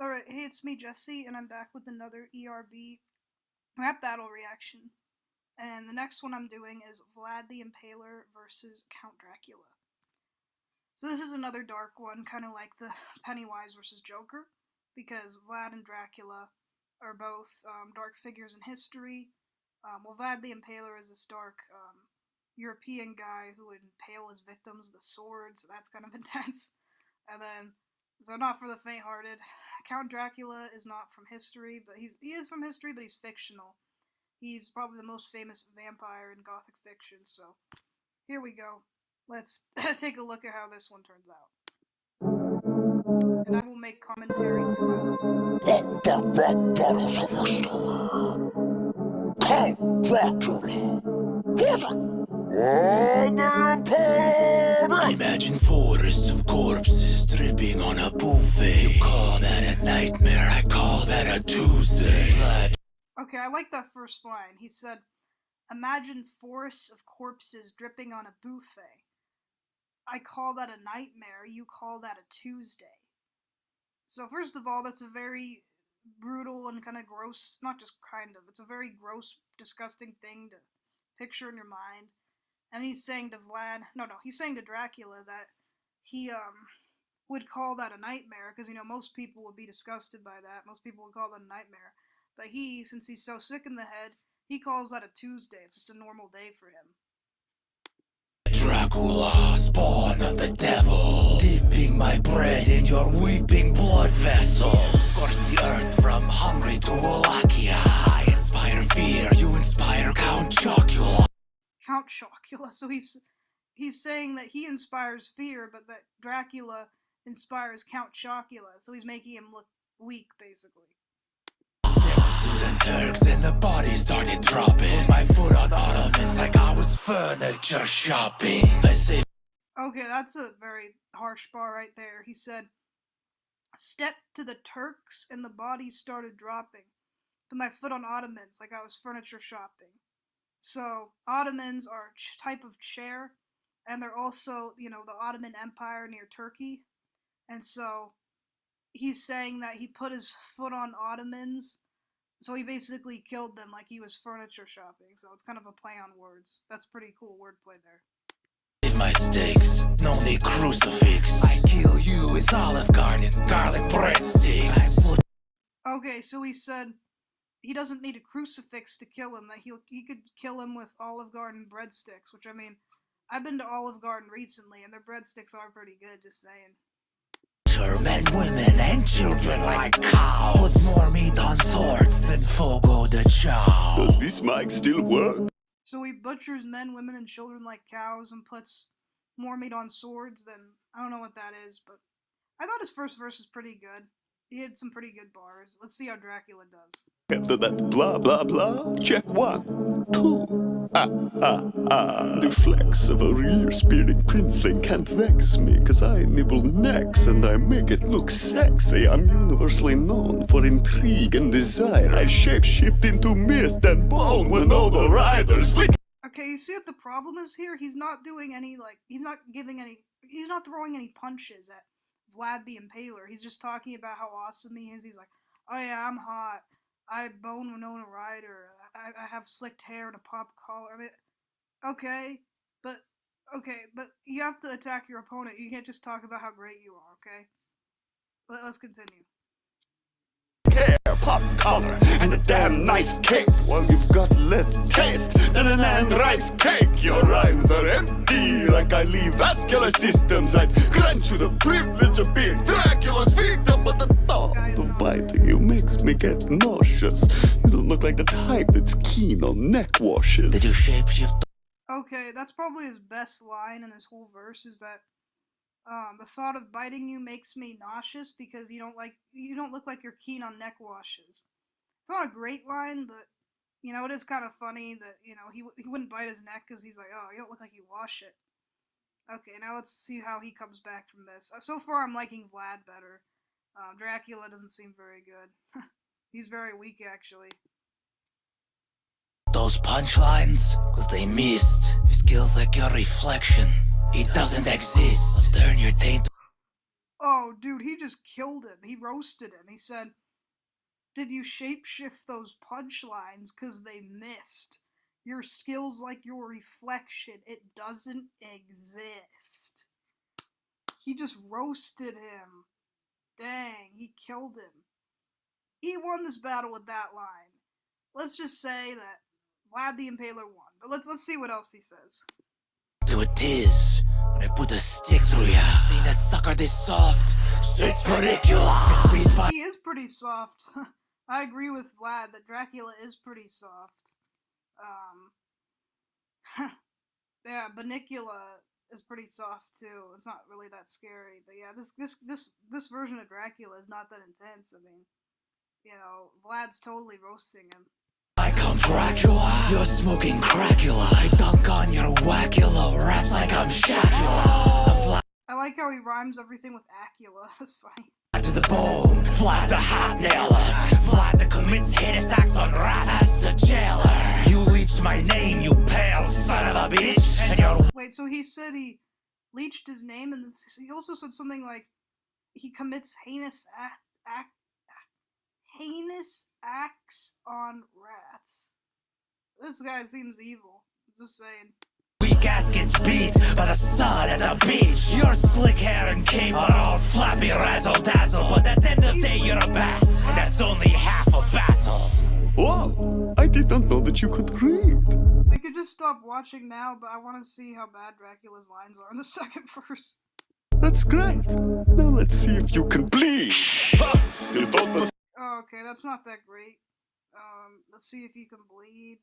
Alright, hey, it's me, Jesse, and I'm back with another ERB rap battle reaction. And the next one I'm doing is Vlad the Impaler versus Count Dracula. So this is another dark one, kind of like the Pennywise versus Joker, because Vlad and Dracula are both dark figures in history. Vlad the Impaler is this dark European guy who would impale his victims with a sword, so that's kind of intense. And then, so not for the faint-hearted, Count Dracula is not from history, but he is from history, but he's fictional. He's probably the most famous vampire in Gothic fiction, so here we go. Let's take a look at how this one turns out. And I will make commentary throughout. Let the red bottles of your store. Count Dracula. Imagine forests of corpses dripping on a buffet. You call that a nightmare, I call that a Tuesday. Vlad. Okay, I like that first line. He said, imagine forests of corpses dripping on a buffet. I call that a nightmare, you call that a Tuesday. So first of all, that's a very brutal and kind of gross, not just kind of, it's a very gross, disgusting thing to picture in your mind. And he's saying to Vlad, he's saying to Dracula that he would call that a nightmare, because most people would be disgusted by that. Most people would call that a nightmare. But he, since he's so sick in the head, he calls that a Tuesday. It's just a normal day for him. Dracula, spawn of the devil, dipping my bread in your weeping blood vessels. Scorch the earth from Hungary to Wallachia. I inspire fear, you inspire Count Chocula. Count Chocula. So he's saying that he inspires fear, but that Dracula inspires Count Chocula. So he's making him look weak, basically. Stepped to the Turks and the body started dropping. My foot on ottomans like I was furniture shopping. I say, okay, that's a very harsh bar right there. He said, stepped to the Turks and the body started dropping. Put my foot on ottomans like I was furniture shopping. So ottomans are a type of chair, and they're also, the Ottoman Empire near Turkey. And so he's saying that he put his foot on ottomans, so he basically killed them like he was furniture shopping. So it's kind of a play on words. That's pretty cool wordplay there. leave my stakes, no need crucifix. I kill you with Olive Garden, garlic breadsticks. Okay, so he said he doesn't need a crucifix to kill him, that he could kill him with Olive Garden breadsticks, which, I mean, I've been to Olive Garden recently, and their breadsticks are pretty good, just saying. Men, women, and children like cows. Put more meat on swords than Fogo de Chao. Does this mic still work? So he butchers men, women, and children like cows and puts more meat on swords than, I don't know what that is, but I thought his first verse was pretty good. He had some pretty good bars. Let's see how Dracula does. After that blah blah blah, check 1, 2. The flex of a rear-spearing princeling can't vex me, 'cause I nibble necks and I make it look sexy. I'm universally known for intrigue and desire. I shapeshift into mist and bone when all the riders lick. Okay, you see what the problem is here? He's not doing any, he's not throwing any punches at Vlad the Impaler. He's just talking about how awesome he is. He's like, oh yeah, I'm hot. I bone Winona Ryder. I have slicked hair and a pop collar. I mean, okay, but you have to attack your opponent. You can't just talk about how great you are, okay? Let's continue. Hair, pop collar, and a damn nice cake. While you've got less taste than an and rice cake. Your rhymes are empty, like I leave vascular systems. I'd grant you the privilege of being Dracula's victim, but the thought of biting you makes me get nauseous. You don't look like the type that's keen on neck washes. Did you shapeshift? Okay, that's probably his best line in this whole verse, is that the thought of biting you makes me nauseous because you don't look like you're keen on neck washes. It's not a great line, but it is kind of funny that he wouldn't bite his neck because he's like, oh, you don't look like you wash it. Okay, now let's see how he comes back from this. So far, I'm liking Vlad better. Dracula doesn't seem very good. He's very weak, actually. Those punchlines, 'cause they missed. Your skills like your reflection. It doesn't exist. Turn your taint Oh, dude, he just killed him. He roasted him. He said, "Did you shapeshift those punchlines? 'Cause they missed. Your skills like your reflection. It doesn't exist." He just roasted him. Dang, he killed him. He won this battle with that line. Let's just say that Vlad the Impaler won. But let's see what else he says. Do it is when I put a stick through ya. Seen a sucker this soft, it's ridiculous. Beat by He is pretty soft. I agree with Vlad that Dracula is pretty soft. Yeah, Banicula is pretty soft too. It's not really that scary, but yeah, this version of Dracula is not that intense. I mean, you know, Vlad's totally roasting him. like I'm Dracula. You're smoking Dracula. I dunk on your Wackula. Raps like I'm Shacula. I'm Vlad I like how he rhymes everything with Acula. That's funny. to the bone. Vlad the hot nailer. Vlad that commits heinous acts on rats as the jailer. You leached my name, you pale son of a bitch. And your Wait, so he said he leached his name, and he also said something like he commits heinous acts on rats. This guy seems evil. Just saying. weak ass gets beat by the sun at the beach. Your slick hair and cape are all flappy razzle dazzle. But at the end of the day, you're a bat. And that's only half a battle. Wow, I did not know that you could read. We could just stop watching now, but I want to see how bad Dracula's lines are in the second verse. That's great. Now let's see if you can bleed. Ha! You thought the Oh, okay, that's not that great. Let's see if you can bleed.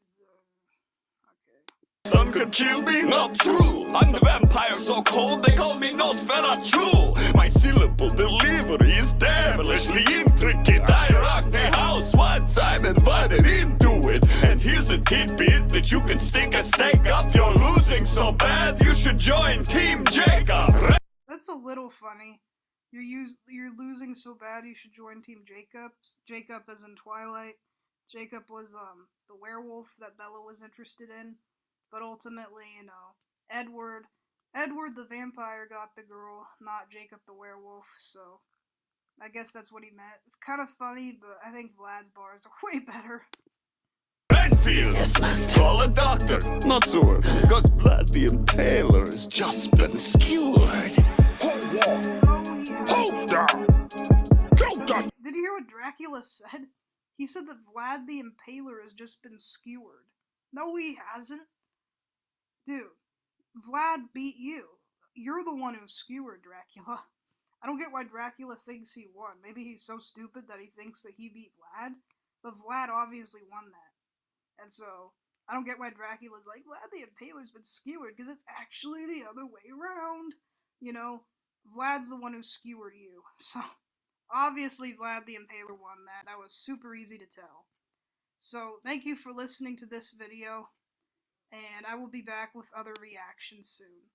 Okay. sun could kill me? Not true. I'm the vampire so cold they call me Nosferatu. My syllable delivery is devilishly intricate. I rock the house once I'm invited into it. And here's a tidbit that you can stick a stake up. You're losing so bad you should join Team Jacob. That's a little funny. You're losing so bad you should join Team Jacob. Jacob as in Twilight. Jacob was the werewolf that Bella was interested in. But ultimately, you know, Edward the vampire got the girl, not Jacob the werewolf, so I guess that's what he meant. It's kind of funny, but I think Vlad's bars are way better. Renfield! Yes, master. Call a doctor, not sword. Because Vlad the Impaler has just been skewered. Oh, yeah. Hold down! Don't touch! Did you hear what Dracula said? He said that Vlad the Impaler has just been skewered. No, he hasn't. Dude, Vlad beat you. You're the one who skewered Dracula. I don't get why Dracula thinks he won. Maybe he's so stupid that he thinks that he beat Vlad, but Vlad obviously won that. And so, I don't get why Dracula's like, Vlad the Impaler's been skewered, because it's actually the other way around. You know, Vlad's the one who skewered you. So, obviously Vlad the Impaler won that. That was super easy to tell. So, thank you for listening to this video, and I will be back with other reactions soon.